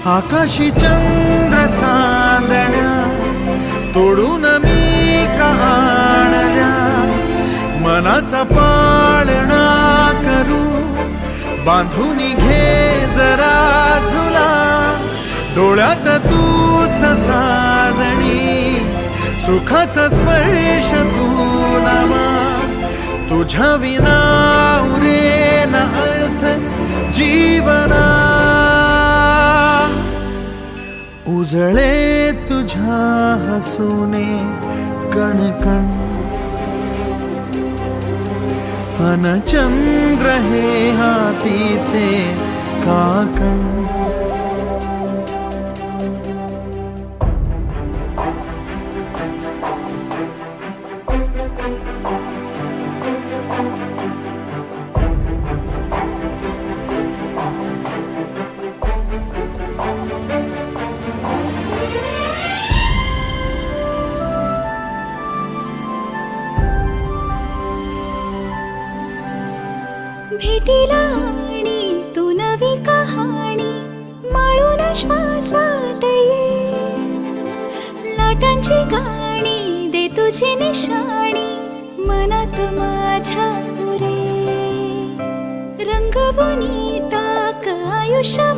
आकाशी चंद्र चांदण्या तोडून मी आणल्या, मनाचा पाळणा करू बांधून घे जरा झुला, डोळ्यात तूच साजणी सुखाचा स्पर्श तू नामा, तुझ्या विना उरेन अर्थ जीवना, उजळे तुझ्या हसूने कणकण, अन चंद्र हे हातीचे काकण, भेटीला आणि तू नवी कहाणी माळून श्वासात ये, लाटांची गाणी दे तुझी निशाणी मनात माझ्या पुरे, रंगवून टाक आयुष्य